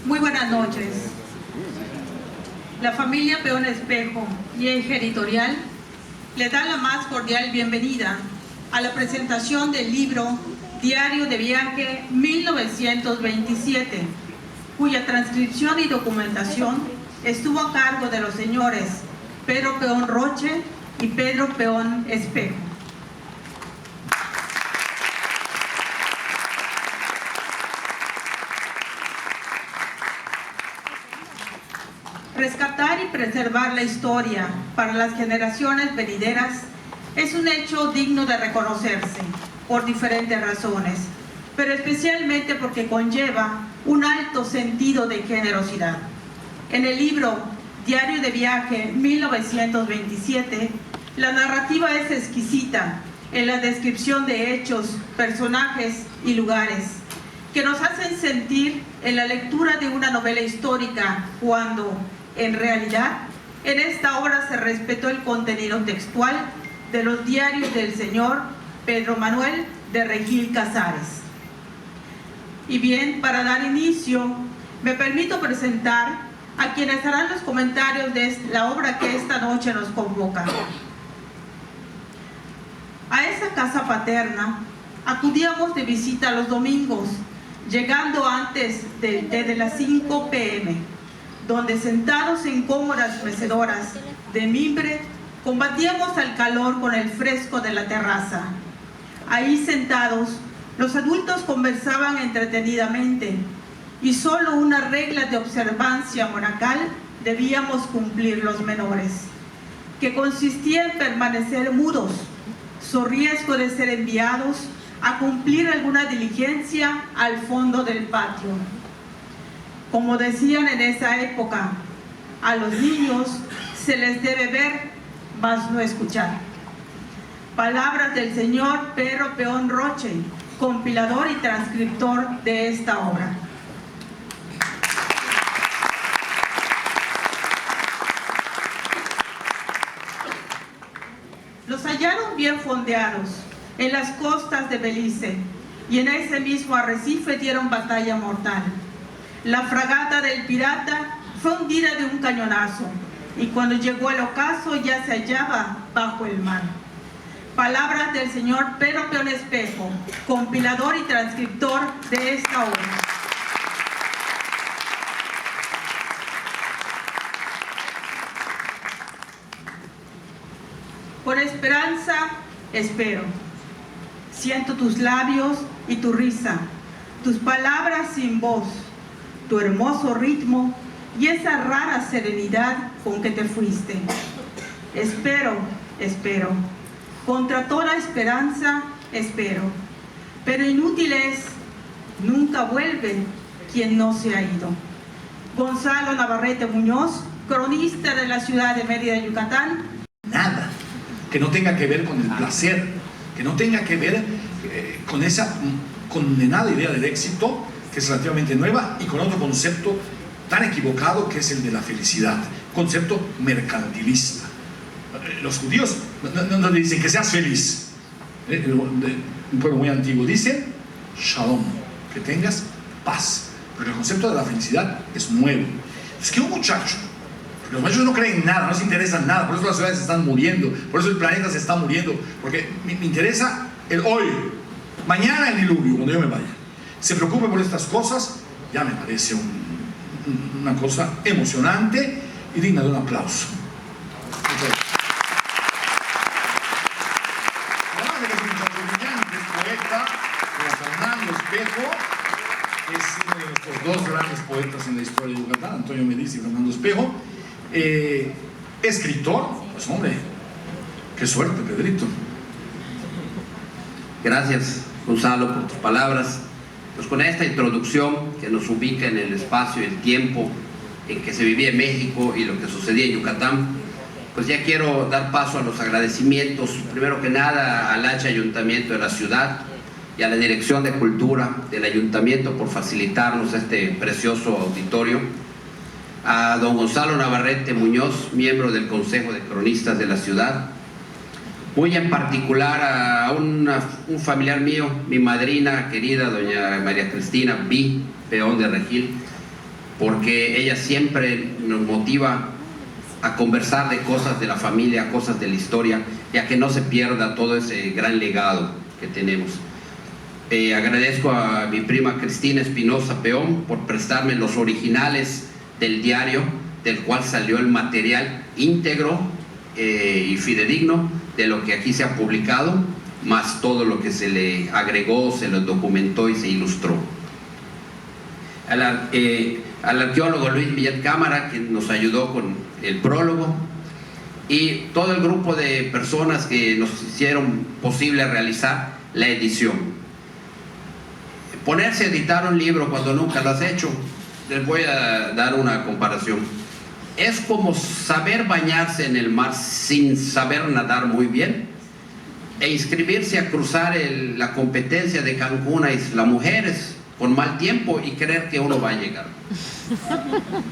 Muy buenas noches. La familia Peón Espejo y Eje Editorial le da la más cordial bienvenida a la presentación del libro Diario de Viaje 1927, cuya transcripción y documentación estuvo a cargo de los señores Pedro Peón Roche y Pedro Peón Espejo. Rescatar y preservar la historia para las generaciones venideras es un hecho digno de reconocerse por diferentes razones, pero especialmente porque conlleva un alto sentido de generosidad. En el libro Diario de Viaje 1927, la narrativa es exquisita en la descripción de hechos, personajes y lugares que nos hacen sentir en la lectura de una novela histórica cuando, en realidad, en esta obra se respetó el contenido textual de los diarios del señor Pedro Manuel de Regil Casares. Y bien, para dar inicio, me permito presentar a quienes harán los comentarios de la obra que esta noche nos convoca. A esa casa paterna acudíamos de visita los domingos, llegando antes de las 5 p.m., donde sentados en cómodas mecedoras de mimbre, combatíamos al calor con el fresco de la terraza. Ahí sentados, los adultos conversaban entretenidamente y solo una regla de observancia monacal debíamos cumplir los menores, que consistía en permanecer mudos, so riesgo de ser enviados a cumplir alguna diligencia al fondo del patio. Como decían en esa época, a los niños se les debe ver, mas no escuchar. Palabras del señor Pedro Peón Roche, compilador y transcriptor de esta obra. Los hallaron bien fondeados en las costas de Belice y en ese mismo arrecife dieron batalla mortal. La fragata del pirata fue hundida de un cañonazo y cuando llegó el ocaso ya se hallaba bajo el mar. Palabras del señor Pedro Peón Espejo, compilador y transcriptor de esta obra. Por esperanza espero. Siento tus labios y tu risa, tus palabras sin voz, tu hermoso ritmo y esa rara serenidad con que te fuiste. Espero, espero, contra toda esperanza espero, pero inútil es, nunca vuelve quien no se ha ido. Gonzalo Navarrete Muñoz, cronista de la ciudad de Mérida, Yucatán. Nada que no tenga que ver con el placer, que no tenga que ver con esa condenada idea del éxito, que es relativamente nueva, y con otro concepto tan equivocado que es el de la felicidad, concepto mercantilista. Los judíos no le dicen que seas feliz, un pueblo muy antiguo dice shalom, que tengas paz, pero el concepto de la felicidad es nuevo. Es que un muchacho, los muchachos no creen en nada, no les interesa nada, por eso las ciudades se están muriendo, por eso el planeta se está muriendo, porque me interesa el hoy, mañana el diluvio, cuando yo me vaya. Se preocupe por estas cosas, ya me parece una cosa emocionante y digna de un aplauso. Además de que es un muchacho brillante, es poeta, como Fernando Espejo, es uno de nuestros dos grandes poetas en la historia de Yucatán, Antonio Medici y Fernando Espejo. Escritor, pues hombre, qué suerte, Pedrito. Gracias, Gonzalo, por tus palabras. Pues con esta introducción que nos ubica en el espacio y el tiempo en que se vivía en México y lo que sucedía en Yucatán, pues ya quiero dar paso a los agradecimientos, primero que nada al H Ayuntamiento de la ciudad y a la Dirección de Cultura del Ayuntamiento por facilitarnos este precioso auditorio, a don Gonzalo Navarrete Muñoz, miembro del Consejo de Cronistas de la ciudad, muy en particular a un familiar mío, mi madrina querida, doña María Cristina B. Peón de Regil, porque ella siempre nos motiva a conversar de cosas de la familia, cosas de la historia, ya que no se pierda todo ese gran legado que tenemos. Agradezco a mi prima Cristina Espinosa Peón por prestarme los originales del diario, del cual salió el material íntegro y fidedigno de lo que aquí se ha publicado, más todo lo que se le agregó, se lo documentó y se ilustró. Al arqueólogo Luis Millet Cámara, que nos ayudó con el prólogo, y todo el grupo de personas que nos hicieron posible realizar la edición. Ponerse a editar un libro cuando nunca lo has hecho, les voy a dar una comparación. Es como saber bañarse en el mar sin saber nadar muy bien e inscribirse a cruzar la competencia de Cancún a Isla Mujeres con mal tiempo y creer que uno va a llegar.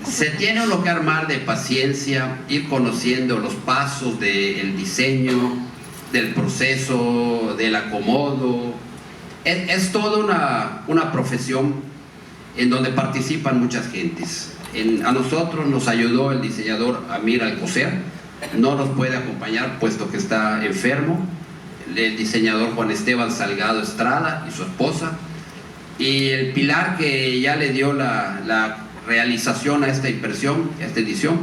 Se tiene uno que armar de paciencia, ir conociendo los pasos del diseño, del proceso, del acomodo. Es toda una profesión en donde participan muchas gentes. A nosotros nos ayudó el diseñador Amir Alcocer, no nos puede acompañar puesto que está enfermo, el diseñador Juan Esteban Salgado Estrada y su esposa, y el pilar que ya le dio la realización a esta impresión, a esta edición,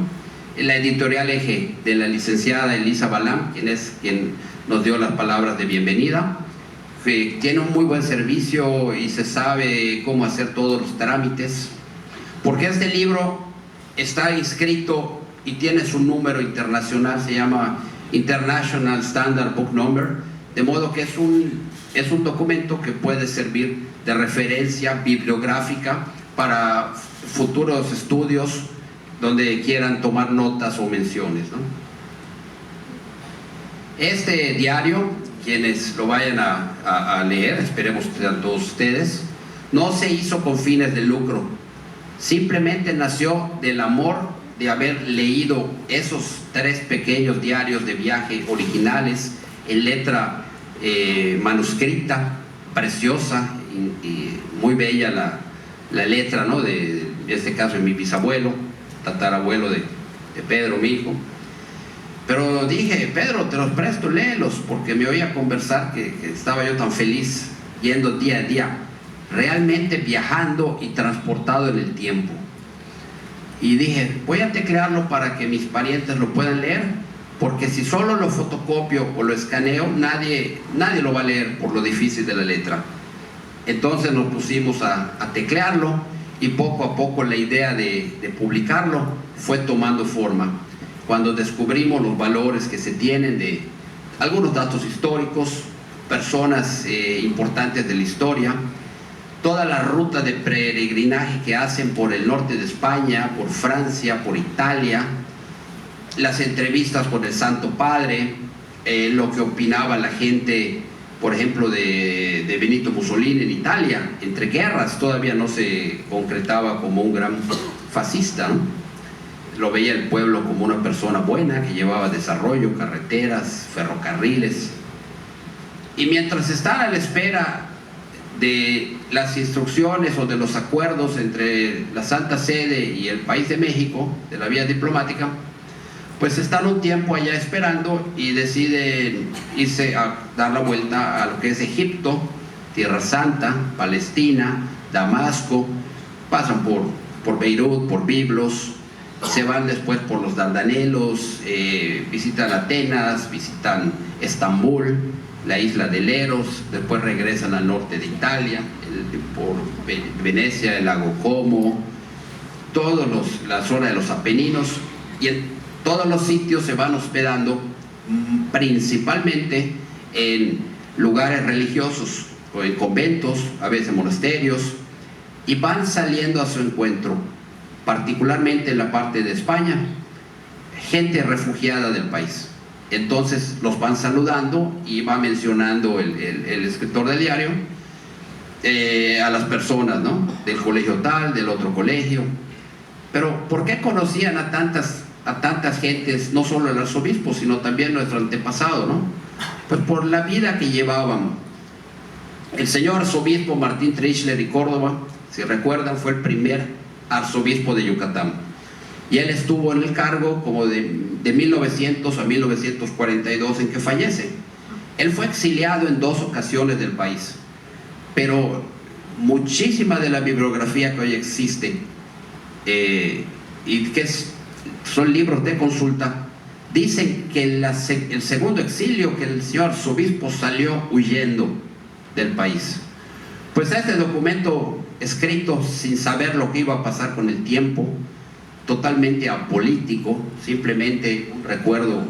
la editorial Eje de la licenciada Elisa Balam, quien nos dio las palabras de bienvenida, que tiene un muy buen servicio y se sabe cómo hacer todos los trámites, porque este libro está inscrito y tiene su número internacional, se llama International Standard Book Number, de modo que es un documento que puede servir de referencia bibliográfica para futuros estudios donde quieran tomar notas o menciones, ¿no? Este diario, quienes lo vayan a leer, esperemos que sean todos ustedes, no se hizo con fines de lucro, simplemente nació del amor de haber leído esos 3 pequeños diarios de viaje originales en letra manuscrita, preciosa y muy bella la letra, ¿no? En este caso de mi bisabuelo, tatarabuelo de Pedro, mi hijo. Pero dije, Pedro, te los presto, léelos, porque me oía conversar que estaba yo tan feliz yendo día a día, realmente viajando y transportado en el tiempo. Y dije, voy a teclearlo para que mis parientes lo puedan leer, porque si solo lo fotocopio o lo escaneo, nadie lo va a leer por lo difícil de la letra. Entonces nos pusimos a teclearlo y poco a poco la idea de publicarlo fue tomando forma. Cuando descubrimos los valores que se tienen de algunos datos históricos, personas importantes de la historia, toda la ruta de peregrinaje que hacen por el norte de España, por Francia, por Italia, las entrevistas con el Santo Padre, lo que opinaba la gente, por ejemplo, de Benito Mussolini en Italia, entre guerras, todavía no se concretaba como un gran fascista, ¿no? Lo veía el pueblo como una persona buena que llevaba desarrollo, carreteras, ferrocarriles. Y mientras están a la espera de las instrucciones o de los acuerdos entre la Santa Sede y el país de México, de la vía diplomática, pues están un tiempo allá esperando y deciden irse a dar la vuelta a lo que es Egipto, Tierra Santa, Palestina, Damasco, pasan por Beirut, por Biblos, se van después por los Dardanelos, visitan Atenas, visitan Estambul, la isla de Leros, después regresan al norte de Italia, por Venecia, el lago Como, la zona de los Apeninos, y en todos los sitios se van hospedando principalmente en lugares religiosos, o en conventos, a veces monasterios, y van saliendo a su encuentro, particularmente en la parte de España, gente refugiada del país. Entonces los van saludando y va mencionando el escritor del diario a las personas, ¿no? Del colegio tal, del otro colegio. Pero ¿por qué conocían a tantas gentes, no solo el arzobispo, sino también nuestro antepasado, ¿no? Pues por la vida que llevaban. El señor arzobispo Martín Trischler y Córdoba, si recuerdan, fue el primer arzobispo de Yucatán. Y él estuvo en el cargo como de 1900 a 1942 en que fallece. Él fue exiliado en 2 ocasiones del país, pero muchísima de la bibliografía que hoy existe y que son libros de consulta, dicen que el segundo exilio, que el señor arzobispo salió huyendo del país. Pues este documento escrito sin saber lo que iba a pasar con el tiempo, totalmente apolítico, simplemente un recuerdo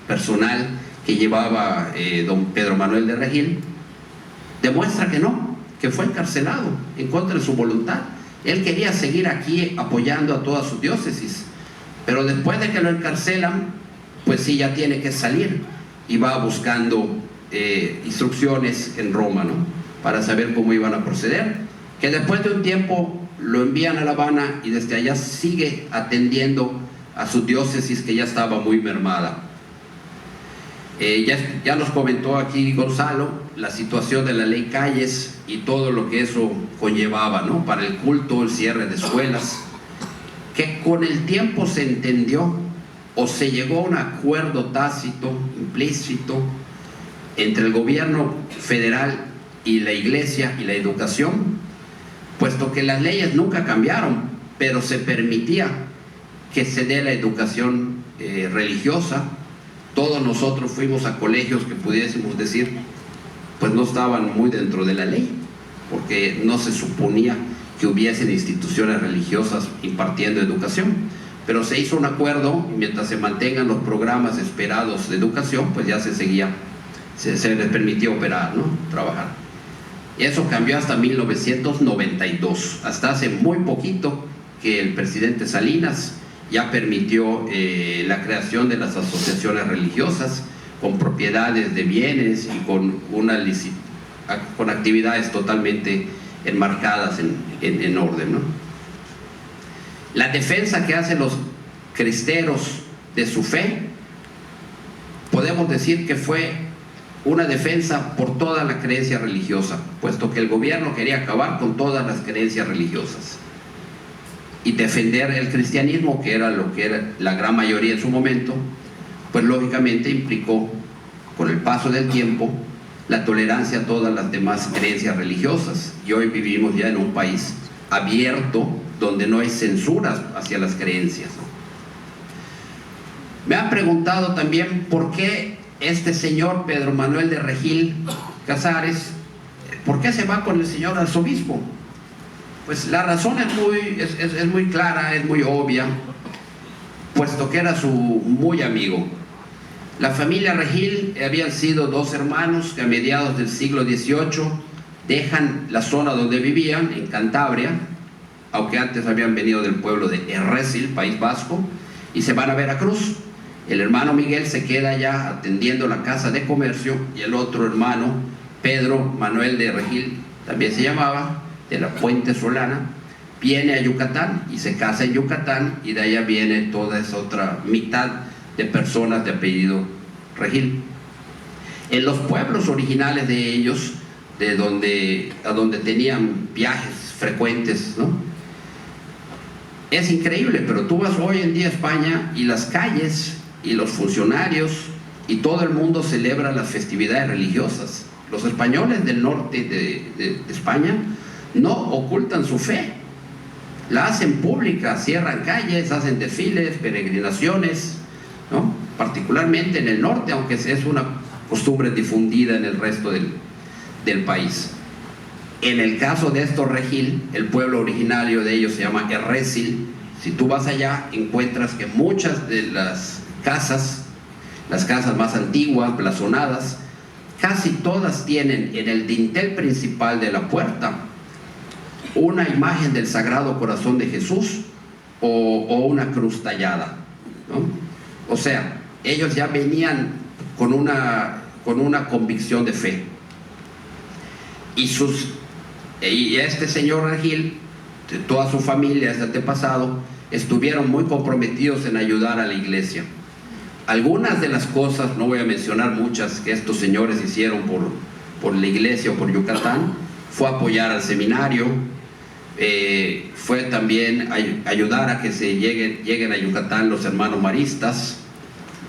personal que llevaba don Pedro Manuel de Regil, demuestra que no, que fue encarcelado en contra de su voluntad. Él quería seguir aquí apoyando a toda su diócesis, pero después de que lo encarcelan, pues sí, ya tiene que salir y va buscando instrucciones en Roma, ¿no?, para saber cómo iban a proceder, que después de un tiempo lo envían a La Habana y desde allá sigue atendiendo a su diócesis, que ya estaba muy mermada. Ya nos comentó aquí Gonzalo la situación de la ley Calles y todo lo que eso conllevaba, ¿no?, para el culto, el cierre de escuelas, que con el tiempo se entendió o se llegó a un acuerdo tácito, implícito, entre el gobierno federal y la iglesia y la educación, puesto que las leyes nunca cambiaron, pero se permitía que se dé la educación religiosa. Todos nosotros fuimos a colegios que pudiésemos decir, pues no estaban muy dentro de la ley, porque no se suponía que hubiesen instituciones religiosas impartiendo educación, pero se hizo un acuerdo y mientras se mantengan los programas esperados de educación, pues ya se seguía, se les permitía operar, ¿no?, trabajar. Y eso cambió hasta 1992, hasta hace muy poquito que el presidente Salinas ya permitió la creación de las asociaciones religiosas con propiedades de bienes y con actividades totalmente enmarcadas en orden, ¿no? La defensa que hacen los cristeros de su fe, podemos decir que fue una defensa por toda la creencia religiosa, puesto que el gobierno quería acabar con todas las creencias religiosas y defender el cristianismo, que era lo que era la gran mayoría en su momento, pues lógicamente implicó, con el paso del tiempo, la tolerancia a todas las demás creencias religiosas. Y hoy vivimos ya en un país abierto, donde no hay censuras hacia las creencias. Me han preguntado también por qué este señor Pedro Manuel de Regil Casares, ¿por qué se va con el señor arzobispo? Pues la razón es muy clara, es muy obvia, puesto que era su muy amigo. La familia Regil habían sido 2 hermanos que a mediados del siglo XVIII dejan la zona donde vivían, en Cantabria, aunque antes habían venido del pueblo de Errezil, País Vasco, y se van a Veracruz. El hermano Miguel se queda allá atendiendo la casa de comercio y el otro hermano, Pedro Manuel de Regil, también se llamaba, de la Puente Solana, viene a Yucatán y se casa en Yucatán, y de allá viene toda esa otra mitad de personas de apellido Regil. En los pueblos originales de ellos, a donde tenían viajes frecuentes, ¿no?, es increíble, pero tú vas hoy en día a España y las calles y los funcionarios y todo el mundo celebra las festividades religiosas. Los españoles del norte de España no ocultan su fe, la hacen pública, cierran calles, hacen desfiles, peregrinaciones, ¿no?, particularmente en el norte, aunque es una costumbre difundida en el resto del país. En el caso de estos Regil, el pueblo originario de ellos se llama Errezil. Si tú vas allá, encuentras que muchas de las casas más antiguas, blasonadas, casi todas tienen en el dintel principal de la puerta una imagen del Sagrado Corazón de Jesús o una cruz tallada, ¿no? O sea, ellos ya venían con una convicción de fe. Y este señor Regil, toda su familia, este antepasado, estuvieron muy comprometidos en ayudar a la iglesia. Algunas de las cosas, no voy a mencionar muchas, que estos señores hicieron por la iglesia o por Yucatán, fue apoyar al seminario, fue también ayudar a que se lleguen a Yucatán los hermanos maristas.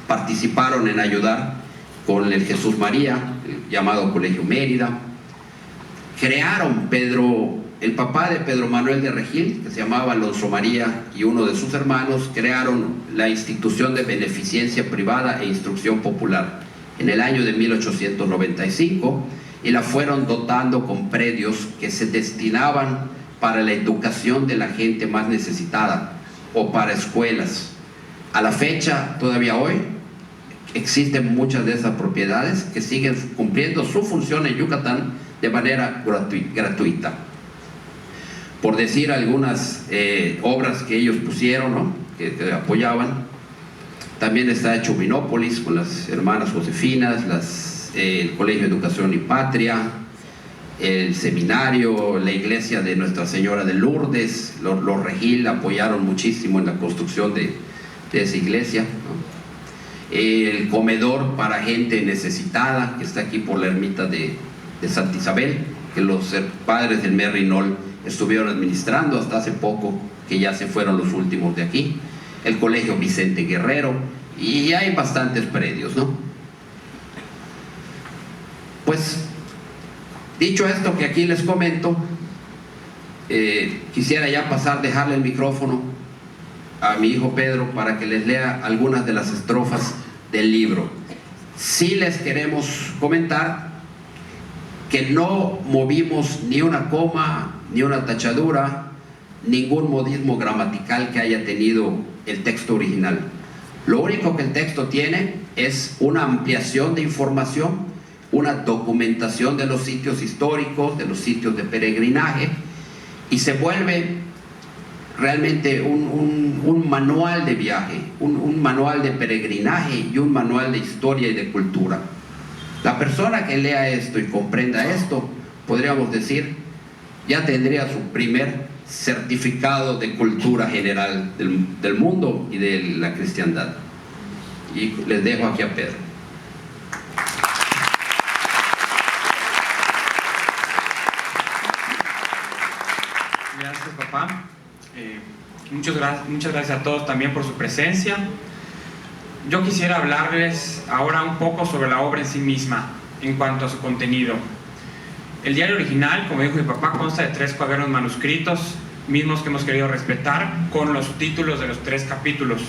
Participaron en ayudar con el Jesús María, llamado Colegio Mérida. Crearon el papá de Pedro Manuel de Regil, que se llamaba Alonso María, y uno de sus hermanos, crearon la institución de beneficencia privada e instrucción popular en el año de 1895, y la fueron dotando con predios que se destinaban para la educación de la gente más necesitada o para escuelas. A la fecha, todavía hoy, existen muchas de esas propiedades que siguen cumpliendo su función en Yucatán de manera gratuita. Por decir algunas obras que ellos pusieron, ¿no? que apoyaban, también está Chubinópolis con las hermanas Josefinas, el Colegio de Educación y Patria, el seminario, la iglesia de Nuestra Señora de Lourdes. Los Regil apoyaron muchísimo en la construcción de esa iglesia, ¿no? El comedor para gente necesitada, que está aquí por la ermita de Santa Isabel, que los padres del Merrinol estuvieron administrando hasta hace poco, que ya se fueron los últimos de aquí. El Colegio Vicente Guerrero, y hay bastantes predios, ¿no? Pues, dicho esto que aquí les comento, quisiera ya dejarle el micrófono a mi hijo Pedro para que les lea algunas de las estrofas del libro. Sí les queremos comentar que no movimos ni una coma, ni una tachadura, ningún modismo gramatical que haya tenido el texto original. Lo único que el texto tiene es una ampliación de información, una documentación de los sitios históricos, de los sitios de peregrinaje, y se vuelve realmente un manual de viaje, un manual de peregrinaje y un manual de historia y de cultura. La persona que lea esto y comprenda esto, podríamos decir, ya tendría su primer certificado de cultura general del mundo y de la cristiandad. Y les dejo aquí a Pedro. Gracias, papá. Muchas gracias a todos también por su presencia. Yo quisiera hablarles ahora un poco sobre la obra en sí misma, en cuanto a su contenido. El diario original, como dijo mi papá, consta de 3 cuadernos manuscritos, mismos que hemos querido respetar, con los títulos de los 3 capítulos.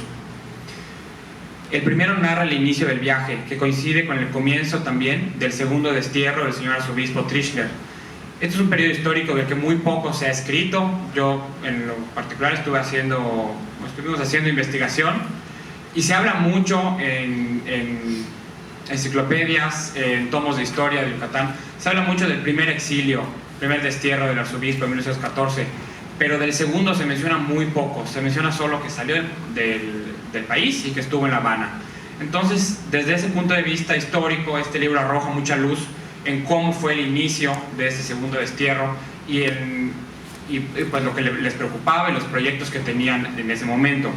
El primero narra el inicio del viaje, que coincide con el comienzo también del segundo destierro del señor arzobispo Trischler. Este es un periodo histórico del que muy poco se ha escrito. Yo en lo particular estuvimos haciendo investigación, y se habla mucho en enciclopedias, en tomos de historia de Yucatán. Se habla mucho del primer exilio, primer destierro del arzobispo en 1914, pero del segundo se menciona muy poco. Se menciona solo que salió del país y que estuvo en La Habana. Entonces, desde ese punto de vista histórico, este libro arroja mucha luz en cómo fue el inicio de ese segundo destierro y pues lo que les preocupaba y los proyectos que tenían en ese momento.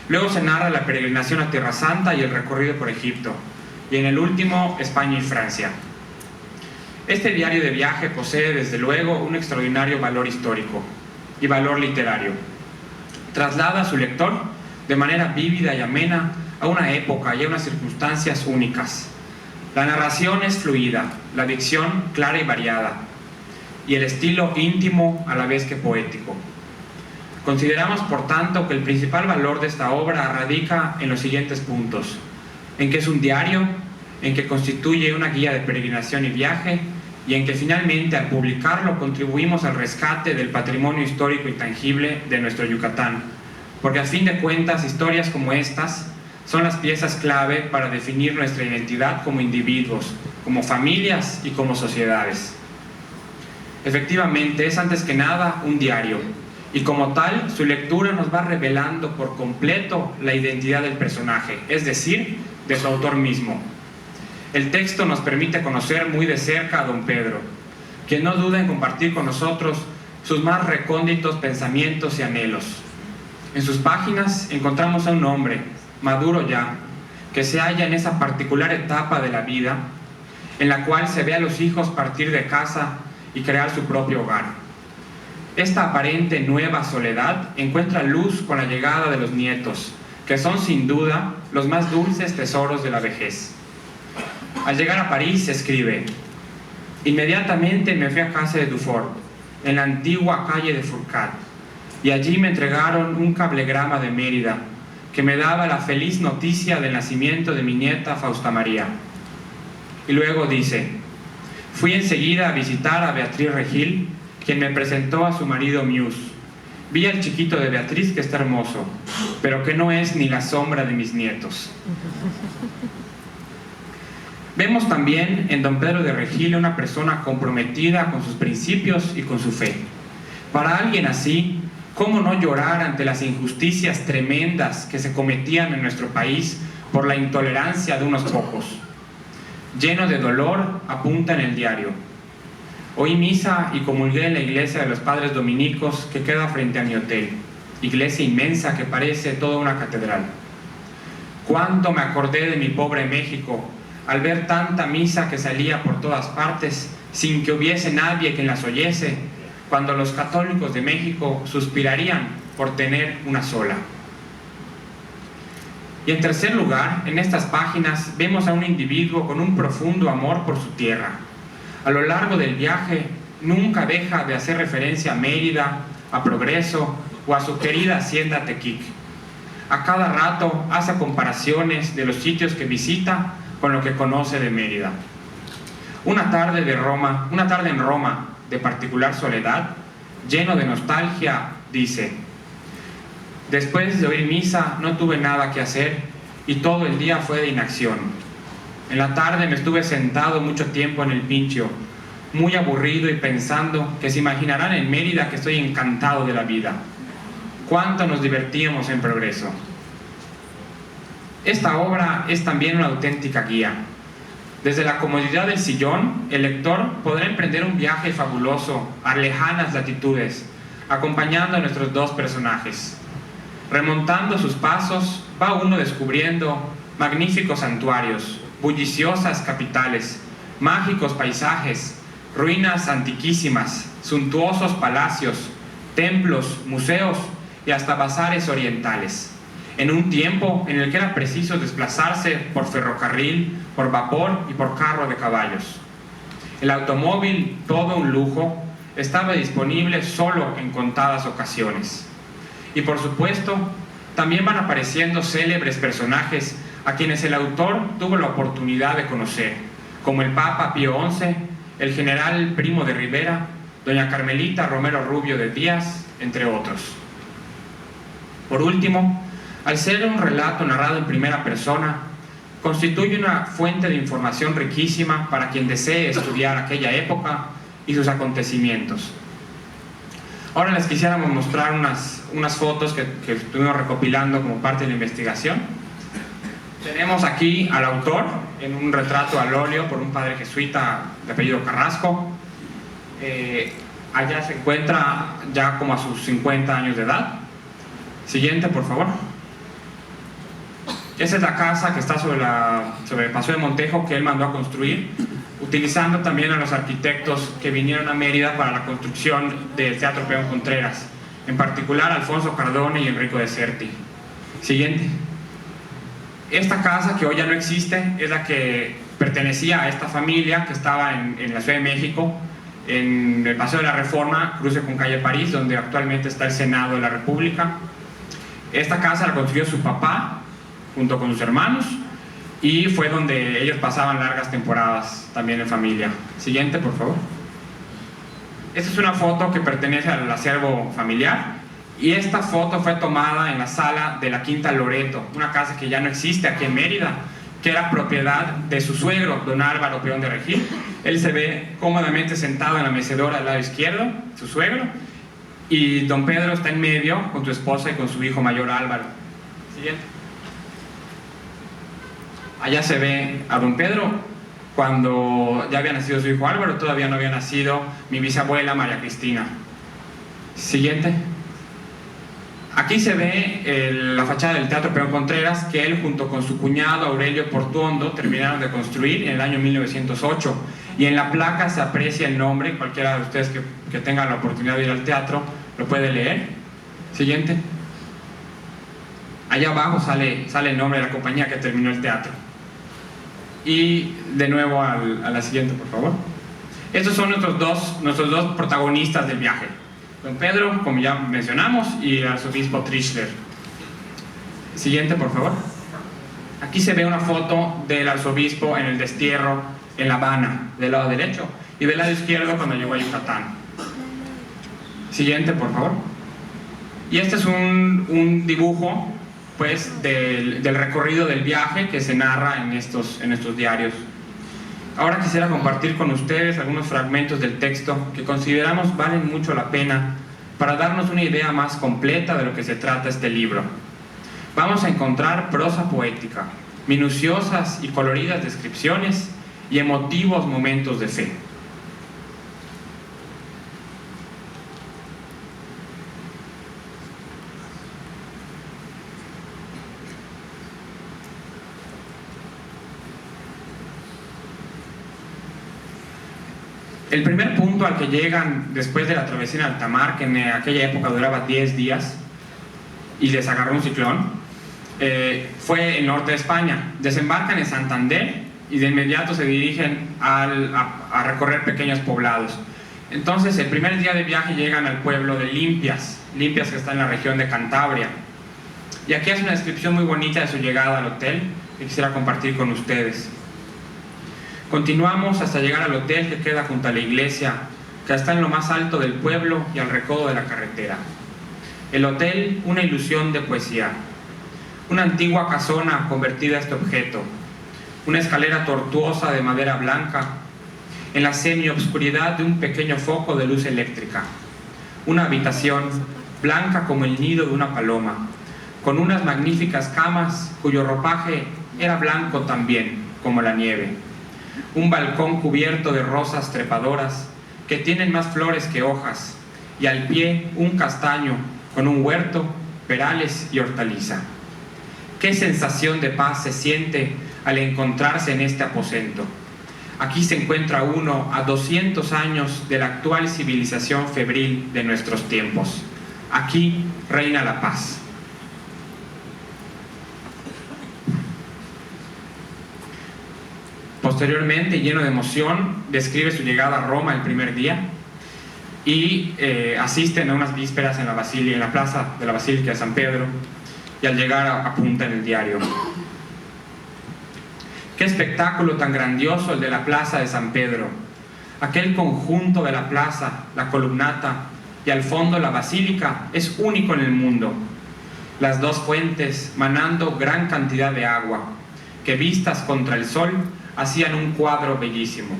Luego se narra la peregrinación a Tierra Santa y el recorrido por Egipto, y en el último, España y Francia. Este diario de viaje posee desde luego un extraordinario valor histórico y valor literario. Traslada a su lector de manera vívida y amena a una época y a unas circunstancias únicas. La narración es fluida, la dicción clara y variada, y el estilo íntimo a la vez que poético. Consideramos, por tanto, que el principal valor de esta obra radica en los siguientes puntos: en que es un diario, en que constituye una guía de peregrinación y viaje, y en que finalmente al publicarlo contribuimos al rescate del patrimonio histórico intangible de nuestro Yucatán, porque a fin de cuentas historias como estas son las piezas clave para definir nuestra identidad como individuos, como familias y como sociedades. Efectivamente, es antes que nada un diario, y como tal, su lectura nos va revelando por completo la identidad del personaje, es decir, de su autor mismo. El texto nos permite conocer muy de cerca a don Pedro, quien no duda en compartir con nosotros sus más recónditos pensamientos y anhelos. En sus páginas encontramos a un hombre, maduro ya, que se halla en esa particular etapa de la vida en la cual se ve a los hijos partir de casa y crear su propio hogar. Esta aparente nueva soledad encuentra luz con la llegada de los nietos, que son sin duda los más dulces tesoros de la vejez. Al llegar a París, escribe: inmediatamente me fui a casa de Dufour, en la antigua calle de Fourcade, y allí me entregaron un cablegrama de Mérida, que me daba la feliz noticia del nacimiento de mi nieta Fausta María. Y luego dice: fui enseguida a visitar a Beatriz Regil, quien me presentó a su marido Muse. Vi al chiquito de Beatriz, que está hermoso, pero que no es ni la sombra de mis nietos. Vemos también en don Pedro de Regil una persona comprometida con sus principios y con su fe. Para alguien así, ¿cómo no llorar ante las injusticias tremendas que se cometían en nuestro país por la intolerancia de unos pocos? Lleno de dolor, apunta en el diario: oí misa y comulgué en la iglesia de los padres dominicos que queda frente a mi hotel, iglesia inmensa que parece toda una catedral. Cuánto me acordé de mi pobre México al ver tanta misa que salía por todas partes sin que hubiese nadie que las oyese, cuando los católicos de México suspirarían por tener una sola. Y en tercer lugar, en estas páginas vemos a un individuo con un profundo amor por su tierra. A lo largo del viaje nunca deja de hacer referencia a Mérida, a Progreso o a su querida hacienda Tequic. A cada rato hace comparaciones de los sitios que visita con lo que conoce de Mérida. Una tarde en Roma, de particular soledad, lleno de nostalgia, dice: después de oír misa no tuve nada que hacer y todo el día fue de inacción. En la tarde me estuve sentado mucho tiempo en el Pincio, muy aburrido y pensando que se imaginarán en Mérida que estoy encantado de la vida. Cuánto nos divertíamos en Progreso. Esta obra es también una auténtica guía. Desde la comodidad del sillón, el lector podrá emprender un viaje fabuloso a lejanas latitudes, acompañando a nuestros dos personajes. Remontando sus pasos, va uno descubriendo magníficos santuarios, bulliciosas capitales, mágicos paisajes, ruinas antiquísimas, suntuosos palacios, templos, museos y hasta bazares orientales, en un tiempo en el que era preciso desplazarse por ferrocarril, por vapor y por carro de caballos. El automóvil, todo un lujo, estaba disponible solo en contadas ocasiones. Y por supuesto, también van apareciendo célebres personajes a quienes el autor tuvo la oportunidad de conocer, como el Papa Pío XI, el general Primo de Rivera, doña Carmelita Romero Rubio de Díaz, entre otros. Por último, al ser un relato narrado en primera persona, constituye una fuente de información riquísima para quien desee estudiar aquella época y sus acontecimientos. Ahora les quisiéramos mostrar unas fotos que estuvimos recopilando como parte de la investigación. Tenemos aquí al autor en un retrato al óleo por un padre jesuita de apellido Carrasco. Allá se encuentra ya como a sus 50 años de edad. Siguiente, por favor. Esa es la casa que está sobre el Paseo de Montejo, que él mandó a construir, utilizando también a los arquitectos que vinieron a Mérida para la construcción del Teatro Peón Contreras, en particular Alfonso Cardone y Enrico de Certi. Siguiente. Esta casa, que hoy ya no existe, es la que pertenecía a esta familia que estaba en la Ciudad de México, en el Paseo de la Reforma, cruce con calle París, donde actualmente está el Senado de la República. Esta casa la construyó su papá junto con sus hermanos, y fue donde ellos pasaban largas temporadas también en familia. Siguiente, por favor. Esta es una foto que pertenece al acervo familiar, y esta foto fue tomada en la sala de la Quinta Loreto, una casa que ya no existe aquí en Mérida, que era propiedad de su suegro, don Álvaro Peón de Regil. Él se ve cómodamente sentado en la mecedora del lado izquierdo, su suegro, y don Pedro está en medio con su esposa y con su hijo mayor Álvaro. Siguiente. Allá se ve a don Pedro cuando ya había nacido su hijo Álvaro, todavía no había nacido mi bisabuela María Cristina. Siguiente. Aquí se ve la fachada del Teatro Peón Contreras, que él junto con su cuñado Aurelio Portuondo terminaron de construir en el año 1908. Y en la placa se aprecia el nombre. Cualquiera de ustedes que tenga la oportunidad de ir al teatro lo puede leer. Siguiente. Allá abajo sale el nombre de la compañía que terminó el teatro. Y de nuevo a la siguiente, por favor. Estos son nuestros dos protagonistas del viaje: don Pedro, como ya mencionamos, y el arzobispo Trischler. Siguiente, por favor. Aquí se ve una foto del arzobispo en el destierro en La Habana, del lado derecho, y del lado izquierdo cuando llegó a Yucatán. Siguiente, por favor. Y este es un dibujo, pues, del recorrido del viaje que se narra en estos diarios. Ahora quisiera compartir con ustedes algunos fragmentos del texto que consideramos valen mucho la pena para darnos una idea más completa de lo que se trata este libro. Vamos a encontrar prosa poética, minuciosas y coloridas descripciones y emotivos momentos de fe. El primer punto al que llegan después de la travesía en alta mar, que en aquella época duraba 10 días y les agarró un ciclón, fue el norte de España. Desembarcan en Santander y de inmediato se dirigen a recorrer pequeños poblados. Entonces, el primer día de viaje llegan al pueblo de Limpias que está en la región de Cantabria. Y aquí hace una descripción muy bonita de su llegada al hotel que quisiera compartir con ustedes. Continuamos hasta llegar al hotel que queda junto a la iglesia, que está en lo más alto del pueblo y al recodo de la carretera. El hotel, una ilusión de poesía. Una antigua casona convertida a este objeto. Una escalera tortuosa de madera blanca, en la semiobscuridad de un pequeño foco de luz eléctrica. Una habitación blanca como el nido de una paloma, con unas magníficas camas cuyo ropaje era blanco también, como la nieve. Un balcón cubierto de rosas trepadoras que tienen más flores que hojas, y al pie un castaño con un huerto, perales y hortaliza. Qué sensación de paz se siente al encontrarse en este aposento. Aquí se encuentra uno a 200 años de la actual civilización febril de nuestros tiempos. Aquí reina la paz. Posteriormente, lleno de emoción, describe su llegada a Roma el primer día y asisten a unas vísperas en la plaza de la Basílica de San Pedro, y al llegar apunta en el diario: qué espectáculo tan grandioso el de la plaza de San Pedro. Aquel conjunto de la plaza, la columnata y al fondo la basílica es único en el mundo. Las dos fuentes manando gran cantidad de agua que, vistas contra el sol, hacían un cuadro bellísimo.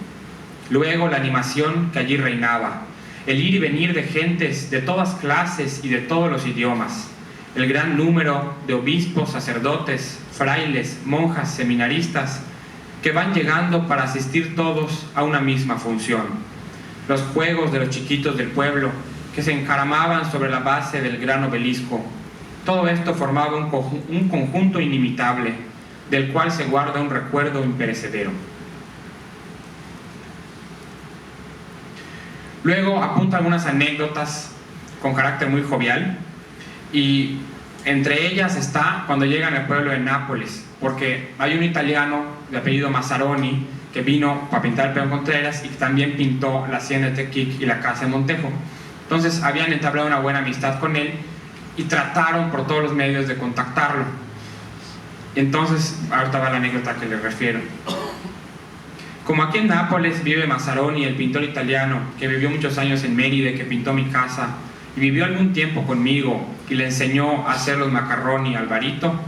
Luego la animación que allí reinaba, el ir y venir de gentes de todas clases y de todos los idiomas, el gran número de obispos, sacerdotes, frailes, monjas, seminaristas, que van llegando para asistir todos a una misma función. Los juegos de los chiquitos del pueblo que se encaramaban sobre la base del gran obelisco. Todo esto formaba un conjunto inimitable, del cual se guarda un recuerdo imperecedero. Luego apunta algunas anécdotas con carácter muy jovial, y entre ellas está cuando llegan al pueblo de Nápoles, porque hay un italiano de apellido Mazzaroni que vino para pintar el Peón Contreras y que también pintó la hacienda de Tequic y la casa de Montejo. Entonces habían entablado una buena amistad con él y trataron por todos los medios de contactarlo. Entonces, ahorita va la anécdota que les refiero. Como aquí en Nápoles vive Mazzaroni, el pintor italiano, que vivió muchos años en Mérida, que pintó mi casa, y vivió algún tiempo conmigo, y le enseñó a hacer los macarroni al Barito,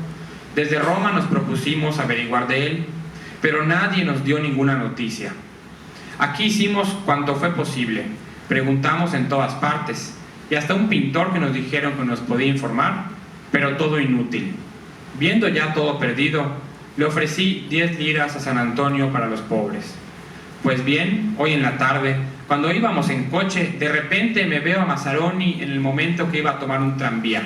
desde Roma nos propusimos averiguar de él, pero nadie nos dio ninguna noticia. Aquí hicimos cuanto fue posible, preguntamos en todas partes, y hasta un pintor que nos dijeron que nos podía informar, pero todo inútil. Viendo ya todo perdido, le ofrecí 10 liras a San Antonio para los pobres. Pues bien, hoy en la tarde, cuando íbamos en coche, de repente me veo a Mazzaroni en el momento que iba a tomar un tranvía.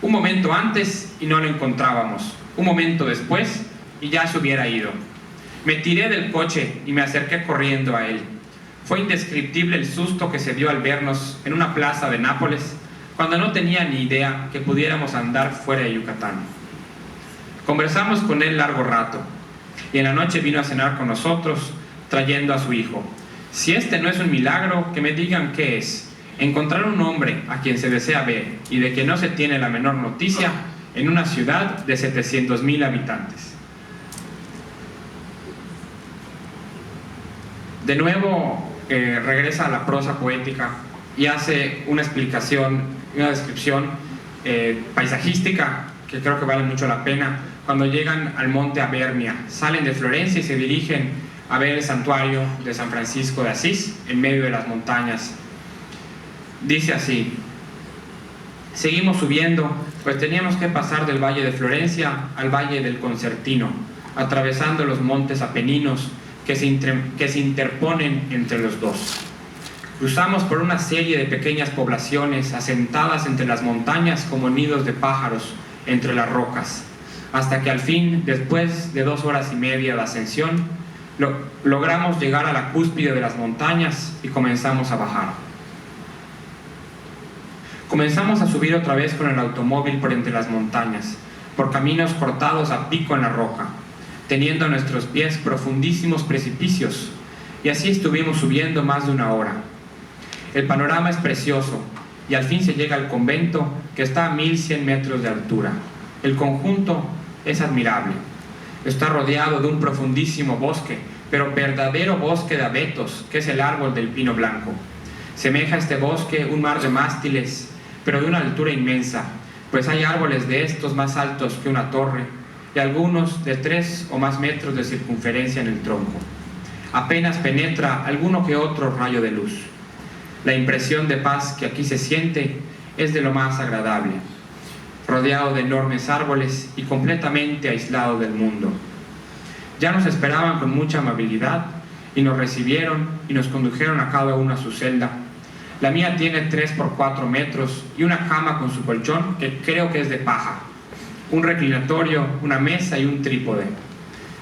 Un momento antes y no lo encontrábamos. Un momento después y ya se hubiera ido. Me tiré del coche y me acerqué corriendo a él. Fue indescriptible el susto que se dio al vernos en una plaza de Nápoles, cuando no tenía ni idea que pudiéramos andar fuera de Yucatán. Conversamos con él largo rato, y en la noche vino a cenar con nosotros, trayendo a su hijo. Si este no es un milagro, que me digan qué es. Encontrar un hombre a quien se desea ver y de que no se tiene la menor noticia en una ciudad de 700,000 habitantes. De nuevo regresa a la prosa poética y hace una explicación, una descripción paisajística que creo que vale mucho la pena. Cuando llegan al monte Avernia, salen de Florencia y se dirigen a ver el santuario de San Francisco de Asís en medio de las montañas. Dice así: seguimos subiendo, pues teníamos que pasar del valle de Florencia al valle del Concertino, atravesando los montes Apeninos que se interponen entre los dos. Cruzamos por una serie de pequeñas poblaciones asentadas entre las montañas como nidos de pájaros entre las rocas, hasta que al fin, después de 2 horas y media de ascensión, logramos llegar a la cúspide de las montañas y comenzamos a bajar. Comenzamos a subir otra vez con el automóvil por entre las montañas, por caminos cortados a pico en la roca, teniendo a nuestros pies profundísimos precipicios, y así estuvimos subiendo más de 1 hora. El panorama es precioso, y al fin se llega al convento, que está a 1100 metros de altura. El conjunto es admirable. Está rodeado de un profundísimo bosque, pero verdadero bosque de abetos, que es el árbol del pino blanco. Semeja este bosque un mar de mástiles, pero de una altura inmensa, pues hay árboles de estos más altos que una torre, y algunos de 3 o más metros de circunferencia en el tronco. Apenas penetra alguno que otro rayo de luz. La impresión de paz que aquí se siente es de lo más agradable, rodeado de enormes árboles y completamente aislado del mundo. Ya nos esperaban con mucha amabilidad y nos recibieron y nos condujeron a cada uno a su celda. La mía tiene 3 por 4 metros y una cama con su colchón que creo que es de paja, un reclinatorio, una mesa y un trípode.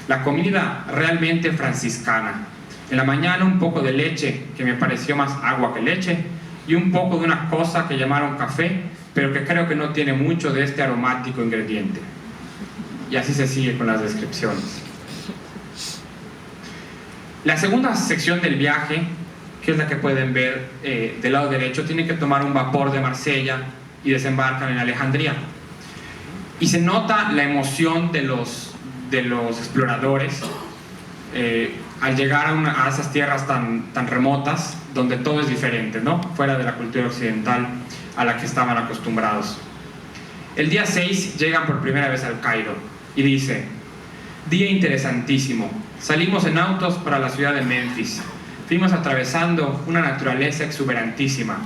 La comida realmente franciscana. En la mañana un poco de leche, que me pareció más agua que leche, y un poco de una cosa que llamaron café, pero que creo que no tiene mucho de este aromático ingrediente. Y así se sigue con las descripciones. La segunda sección del viaje, que es la que pueden ver del lado derecho, tienen que tomar un vapor de Marsella y desembarcan en Alejandría. Y se nota la emoción de los exploradores al llegar a esas tierras tan remotas, donde todo es diferente, ¿no? Fuera de la cultura occidental a la que estaban acostumbrados. El día 6 llegan por primera vez al Cairo y dice: día interesantísimo. Salimos en autos para la ciudad de Memphis. Fuimos atravesando una naturaleza exuberantísima.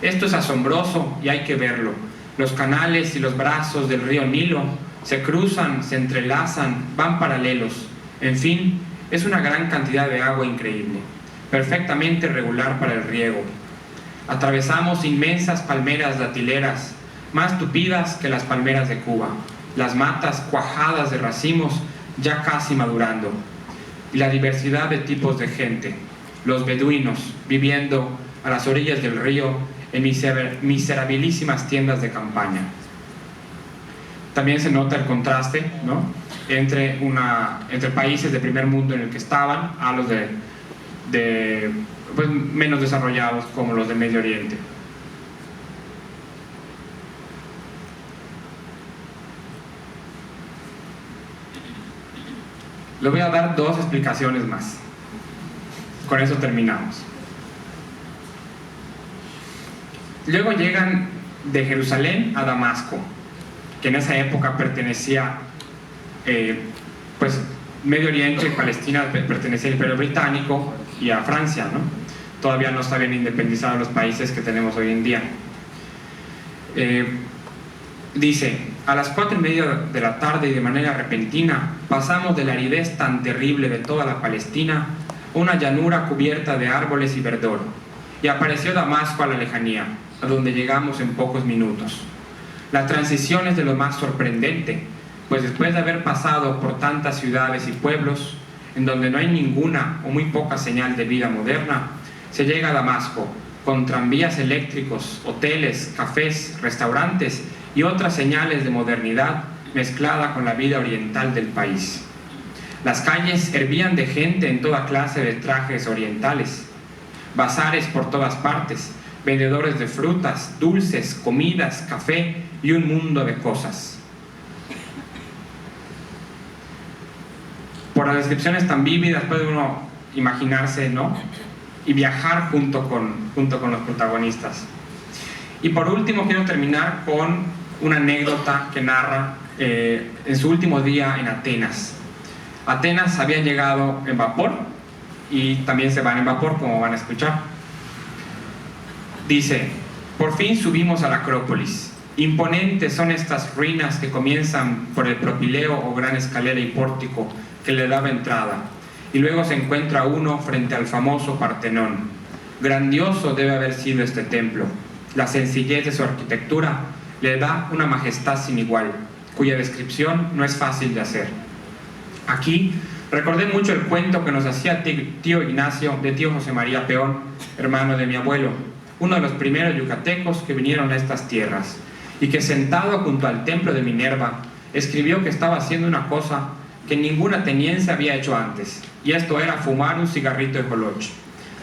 Esto es asombroso y hay que verlo. Los canales y los brazos del río Nilo se cruzan, se entrelazan, van paralelos. En fin, es una gran cantidad de agua increíble, perfectamente regular para el riego. Atravesamos inmensas palmeras datileras, más tupidas que las palmeras de Cuba, las matas cuajadas de racimos ya casi madurando, y la diversidad de tipos de gente, los beduinos viviendo a las orillas del río en miserabilísimas tiendas de campaña. También se nota el contraste, ¿no?, entre países de primer mundo en el que estaban a los pues, menos desarrollados, como los del Medio Oriente. Le voy a dar 2 explicaciones más. Con eso terminamos. Luego llegan de Jerusalén a Damasco, que en esa época pertenecía, pues Medio Oriente y Palestina pertenecía al Imperio Británico y a Francia, ¿no? Todavía no se habían independizado los países que tenemos hoy en día. Dice: a las 4:30 de la tarde y de manera repentina pasamos de la aridez tan terrible de toda la Palestina a una llanura cubierta de árboles y verdor, y apareció Damasco a la lejanía, a donde llegamos en pocos minutos. La transición es de lo más sorprendente, pues después de haber pasado por tantas ciudades y pueblos, en donde no hay ninguna o muy poca señal de vida moderna, se llega a Damasco, con tranvías eléctricos, hoteles, cafés, restaurantes y otras señales de modernidad mezclada con la vida oriental del país. Las calles hervían de gente en toda clase de trajes orientales, bazares por todas partes, vendedores de frutas, dulces, comidas, café y un mundo de cosas. Por las descripciones tan vívidas puede uno imaginarse, ¿no? Y viajar junto con los protagonistas. Y por último quiero terminar con una anécdota que narra en su último día en Atenas. Atenas habían llegado en vapor y también se van en vapor, como van a escuchar. Dice: por fin subimos a la Acrópolis. Imponentes son estas ruinas que comienzan por el propileo o gran escalera y pórtico que le daba entrada, y luego se encuentra uno frente al famoso Partenón. Grandioso debe haber sido este templo. La sencillez de su arquitectura le da una majestad sin igual, cuya descripción no es fácil de hacer. Aquí recordé mucho el cuento que nos hacía tío Ignacio de tío José María Peón, hermano de mi abuelo, uno de los primeros yucatecos que vinieron a estas tierras, y que sentado junto al templo de Minerva escribió que estaba haciendo una cosa que ningún ateniense había hecho antes, y esto era fumar un cigarrito de coloche,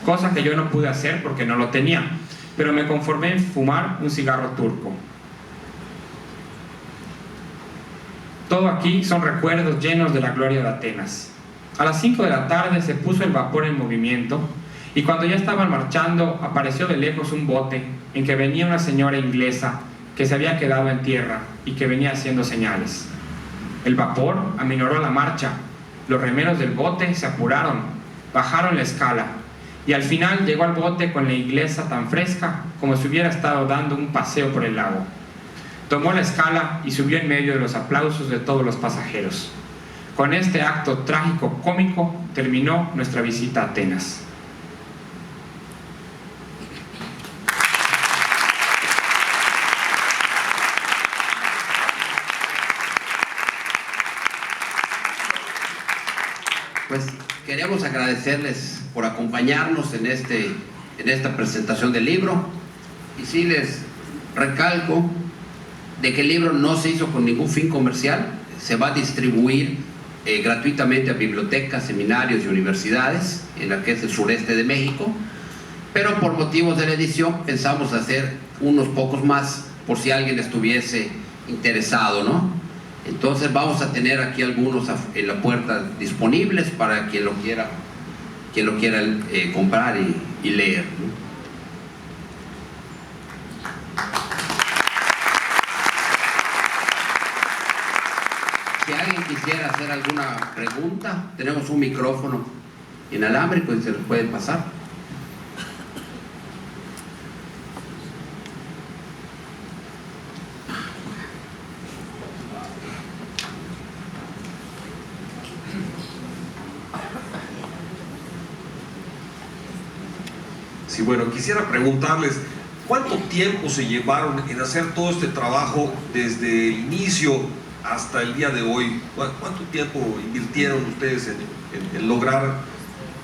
cosa que yo no pude hacer porque no lo tenía, pero me conformé en fumar un cigarro turco. Todo aquí son recuerdos llenos de la gloria de Atenas. A las 5 de la tarde se puso el vapor en movimiento, y cuando ya estaban marchando apareció de lejos un bote en que venía una señora inglesa que se había quedado en tierra y que venía haciendo señales. El vapor aminoró la marcha, los remeros del bote se apuraron, bajaron la escala, y al final llegó al bote con la inglesa tan fresca como si hubiera estado dando un paseo por el lago. Tomó la escala y subió en medio de los aplausos de todos los pasajeros. Con este acto trágico cómico terminó nuestra visita a Atenas. Pues queremos agradecerles por acompañarnos en esta presentación del libro, y sí les recalco de que el libro no se hizo con ningún fin comercial, se va a distribuir gratuitamente a bibliotecas, seminarios y universidades en la que es el sureste de México, pero por motivos de la edición pensamos hacer unos pocos más por si alguien estuviese interesado, ¿no? Entonces vamos a tener aquí algunos en la puerta disponibles para quien lo quiera comprar y leer, ¿no? Si alguien quisiera hacer alguna pregunta, tenemos un micrófono inalámbrico y se los pueden pasar. Sí, bueno, quisiera preguntarles, ¿cuánto tiempo se llevaron en hacer todo este trabajo desde el inicio hasta el día de hoy? ¿Cuánto tiempo invirtieron ustedes en lograr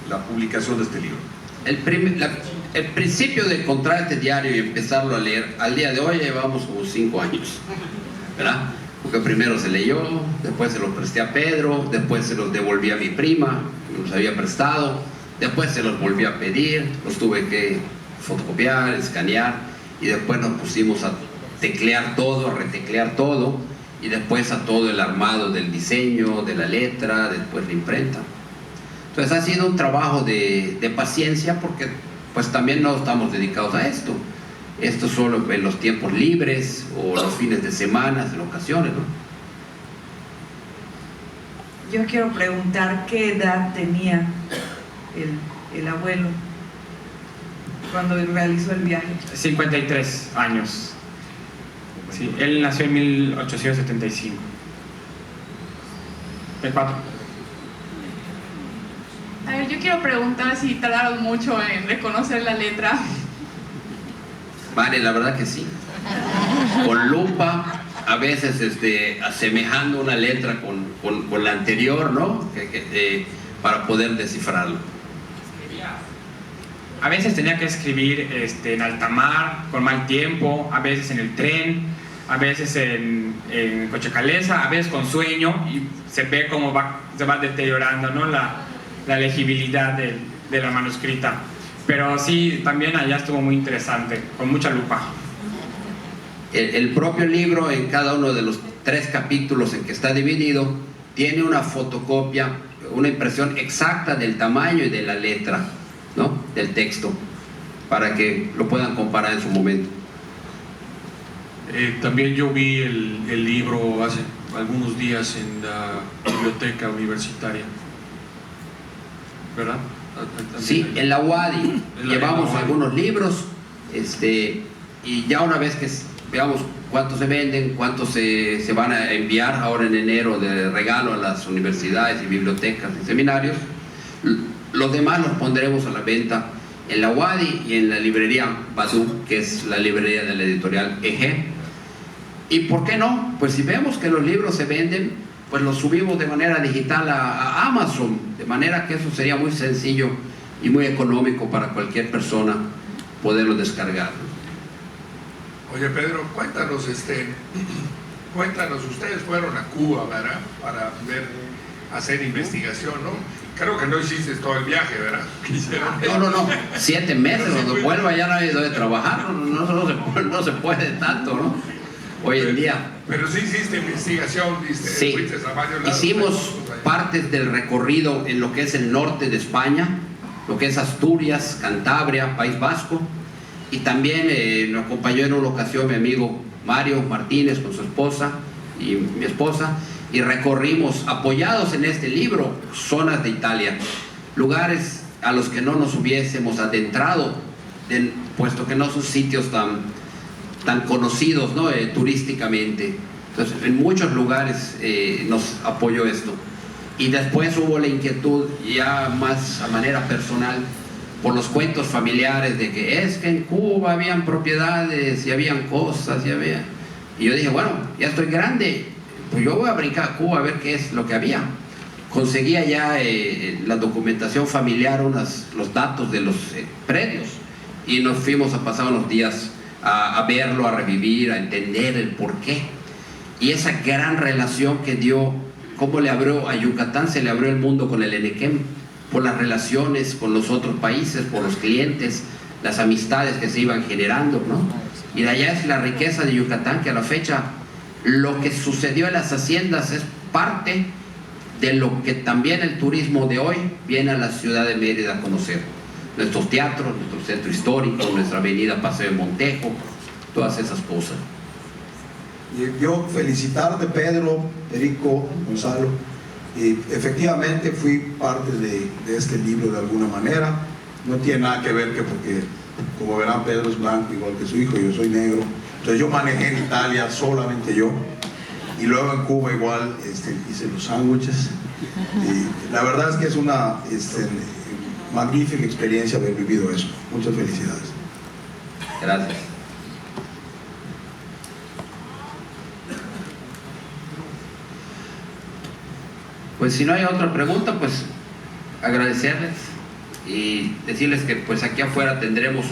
la publicación de este libro? El principio de encontrar este diario y empezarlo a leer, al día de hoy llevamos como 5 años, ¿verdad? Porque primero se leyó, después se lo presté a Pedro, después se los devolví a mi prima, que nos había prestado, después se los volví a pedir, los tuve que fotocopiar, escanear, y después nos pusimos a teclear todo, a reteclear todo, y después a todo el armado del diseño, de la letra, después la imprenta. Entonces ha sido un trabajo de paciencia, porque pues también no estamos dedicados a esto. Esto solo en los tiempos libres o los fines de semana, en ocasiones, ¿no? Yo quiero preguntar qué edad tenía el abuelo cuando realizó el viaje. 53 años. Sí, él nació en 1875. El 4. A ver, yo quiero preguntar si tardaron mucho en reconocer la letra. Vale, la verdad que sí. con lupa, a veces asemejando una letra con la anterior, ¿no? Para poder descifrarlo. A veces tenía que escribir en alta mar, con mal tiempo, a veces en el tren, a veces en coche calesa, a veces con sueño, y se ve cómo se va deteriorando, ¿no? la legibilidad de la manuscrita. Pero sí, también allá estuvo muy interesante, con mucha lupa. El propio libro, en cada uno de los 3 capítulos en que está dividido, tiene una fotocopia, una impresión exacta del tamaño y de la letra, ¿no? Del texto, para que lo puedan comparar en su momento. También yo vi el libro hace algunos días en la biblioteca universitaria, ¿verdad? Sí, en la UADY llevamos algunos libros, y ya una vez que veamos cuántos se venden, cuántos se van a enviar ahora en enero de regalo a las universidades y bibliotecas y seminarios, los demás los pondremos a la venta en la UADY y en la librería Badú, que es la librería de la editorial EG. ¿Y por qué no? Pues si vemos que los libros se venden, pues los subimos de manera digital a Amazon, de manera que eso sería muy sencillo y muy económico para cualquier persona poderlo descargar. Oye, Pedro, cuéntanos, ustedes fueron a Cuba, ¿verdad? Para hacer investigación, ¿no? Creo que no hiciste todo el viaje, ¿verdad? No, 7 meses, cuando vuelva ya no hay donde trabajar, no se puede tanto, ¿no? Hoy en día. Pero sí hiciste investigación, sí, fuiste a varios lados. Hicimos partes del recorrido en lo que es el norte de España, lo que es Asturias, Cantabria, País Vasco, y también nos acompañó en una ocasión mi amigo Mario Martínez con su esposa y mi esposa, y recorrimos, apoyados en este libro, zonas de Italia, lugares a los que no nos hubiésemos adentrado, puesto que no son sitios tan conocidos, ¿no? Turísticamente. Entonces, en muchos lugares nos apoyó esto. Y después hubo la inquietud, ya más a manera personal, por los cuentos familiares de que es que en Cuba habían propiedades y habían cosas y yo dije, bueno, ya estoy grande, pues yo voy a brincar a Cuba a ver qué es lo que había. Conseguía ya la documentación familiar, los datos de los predios, y nos fuimos a pasar unos días a verlo, a revivir, a entender el porqué. Y esa gran relación que dio, cómo le abrió a Yucatán, se le abrió el mundo con el Enequem, por las relaciones con los otros países, por los clientes, las amistades que se iban generando, ¿no? Y de allá es la riqueza de Yucatán, que a la fecha lo que sucedió en las haciendas es parte de lo que también el turismo de hoy viene a la ciudad de Mérida a conocer. Nuestros teatros, nuestro centro histórico, nuestra avenida Paseo de Montejo, todas esas cosas. Yo felicitarte, Pedro, Perico, Gonzalo. Efectivamente fui parte de este libro de alguna manera. No tiene nada que ver porque, como verán, Pedro es blanco igual que su hijo, yo soy negro. Entonces yo manejé en Italia, solamente yo. Y luego en Cuba igual hice los sándwiches. La verdad es que es una magnífica experiencia haber vivido eso. Muchas felicidades. Gracias. Pues si no hay otra pregunta, pues agradecerles y decirles que pues aquí afuera tendremos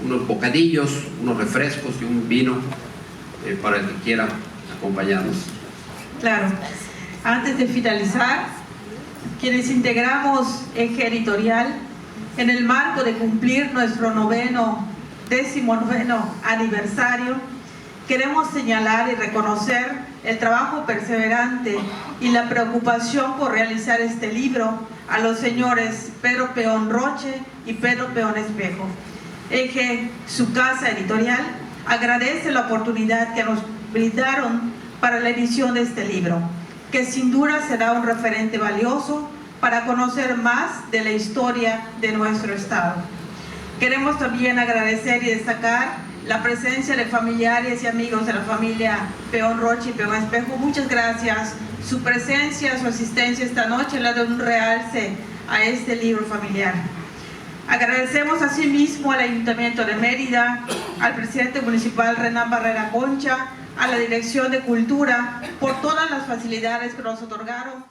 unos bocadillos, unos refrescos y un vino para el que quiera acompañarnos. Claro. Antes de finalizar, quienes integramos Eje Editorial, en el marco de cumplir nuestro 19º aniversario, queremos señalar y reconocer el trabajo perseverante y la preocupación por realizar este libro a los señores Pedro Peón Roche y Pedro Peón Espejo. Eje, su casa editorial, agradece la oportunidad que nos brindaron para la edición de este libro, que sin duda será un referente valioso para conocer más de la historia de nuestro estado. Queremos también agradecer y destacar la presencia de familiares y amigos de la familia Peón Roche y Peón Espejo. Muchas gracias. Su presencia, su asistencia esta noche le da un realce a este libro familiar. Agradecemos asimismo al Ayuntamiento de Mérida, al presidente municipal Renán Barrera Concha, a la Dirección de Cultura por todas las facilidades que nos otorgaron.